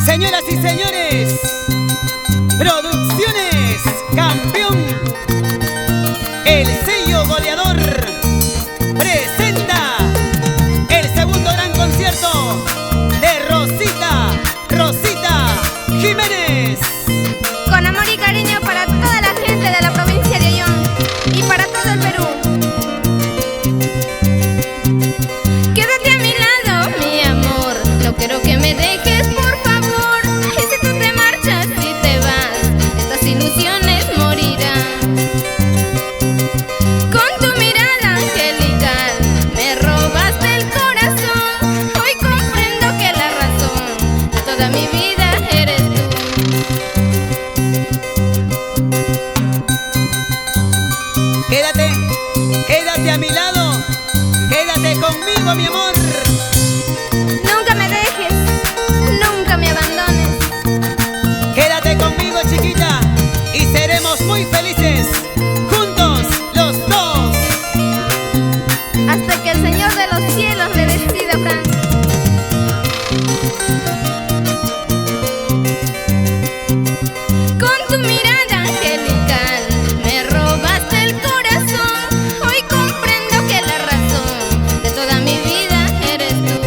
Señoras y señores, Producciones Campeón, el sello goleador, presenta el segundo gran concierto de Rosita Jiménez. Con amor y cariño para toda la gente de la provincia de Ollón y para todo el Perú. Quédate a mi lado, mi amor, no quiero que me dejes, por favor. Y si tú te marchas y te vas, estas ilusiones morirán. Con tu mirada angelical me robaste el corazón. Hoy comprendo que la razón de toda mi vida eres tú. Quédate a mi lado, quédate conmigo, mi amor. Nunca me dejes, nunca me abandones. Quédate conmigo, chiquita, y seremos muy felices, juntos los dos. Hasta que el Señor de los cielos le decida, Frank. Con tu mirada angelical me robaste el corazón. Hoy comprendo que la razón de toda mi vida eres tú.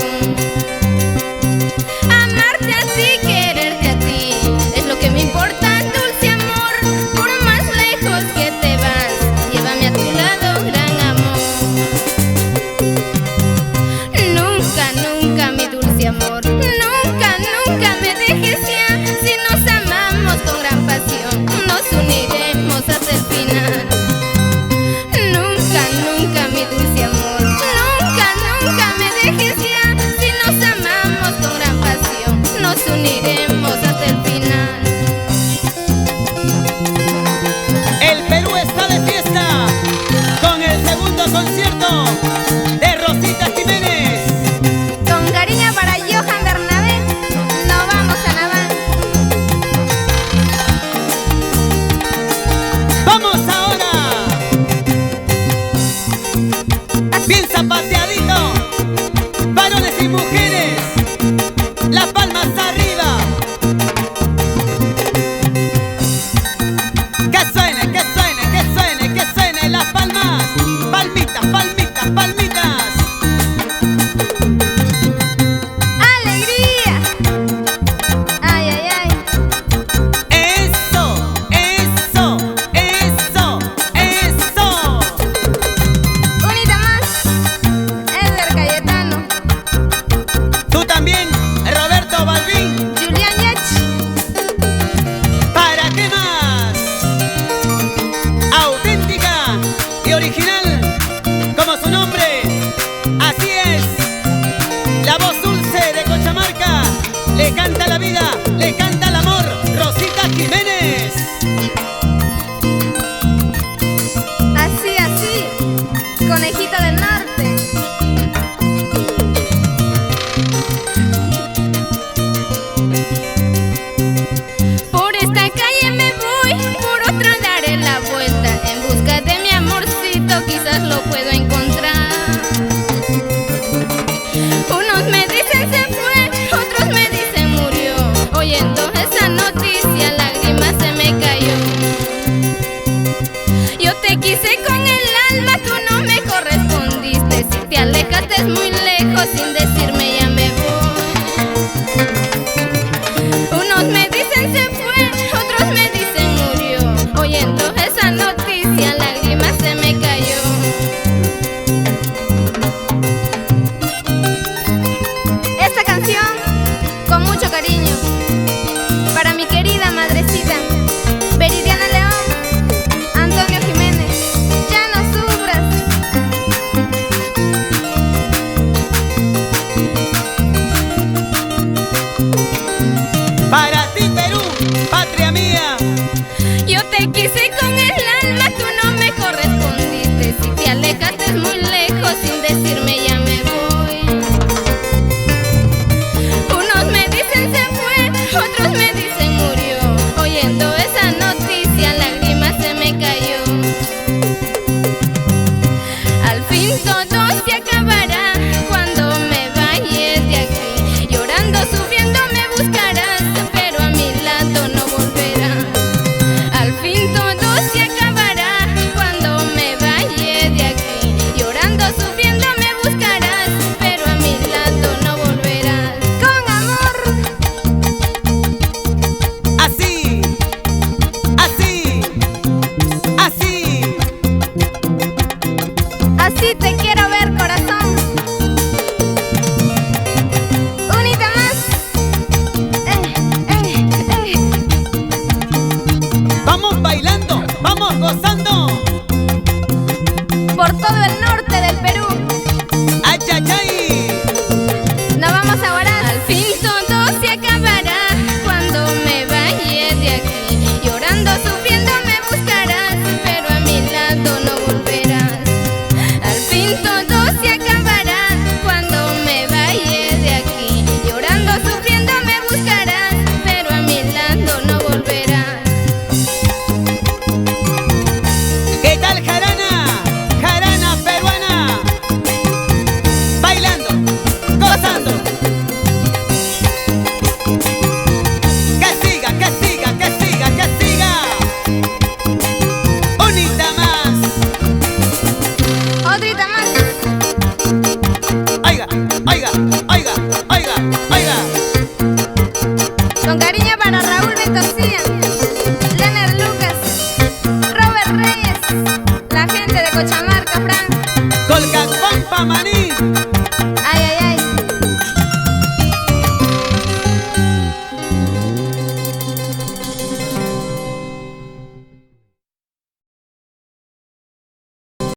Amarte a ti, quererte a ti, es lo que me importa, dulce amor. Por más lejos que te vas, llévame a tu lado, gran amor. Nunca, nunca, mi dulce amor, nunca, nunca me dejes ya. Si nos amamos con gran pasión, nos uniremos hasta el final. Nunca, nunca, mi dulce amor, nunca, nunca me dejes ya. Si nos amamos con gran pasión, nos uniremos hasta el final. El Perú está de fiesta con el segundo concierto de Rosita Jiménez. Con cariño para Johan Bernabé, no vamos a nadar. ¡Vamos ahora! Bien zapateadito, varones y mujeres, las palmas arriba. Que suene, que suene, que suene, que suene las palmas. Palmitas, palmitas, palmitas. ¡Alegría! ¡Ay, ay, ay! Eso, eso, eso, eso. Unita más, Eder Cayetano, Tú también, Roberto Balvin. Julián Yach. ¿Para qué más? Auténtica y original, como su nombre. Así es. La voz dulce de Cochamarca le canta la vida, le canta el amor. Rosita Jiménez. Así, así, conejita del norte. Por esta calle me voy, por otra daré la vuelta. En busca de mi amorcito, quizás lo puedo encontrar. Unos me dicen se fue, otros me dicen murió. Oyendo esa noticia, lágrimas se me cayó. Yo te quise con el alma, tú no me correspondiste. Si te alejaste muy lejos sin decirme ya me voy. Unos me dicen se fue, otros me dicen murió. Oyendo esa noticia, lágrimas se me cayó. Esta canción, con mucho cariño, para mi querida madrecita, Veridiana León, Antonio Jiménez. Ya no sufras. Oiga, oiga, oiga, oiga, oiga. Con cariño para Raúl Ventosía, Leonard Lucas, Robert Reyes, la gente de Cochamarca, Fran. Colcacón pa' maní. Ay, ay,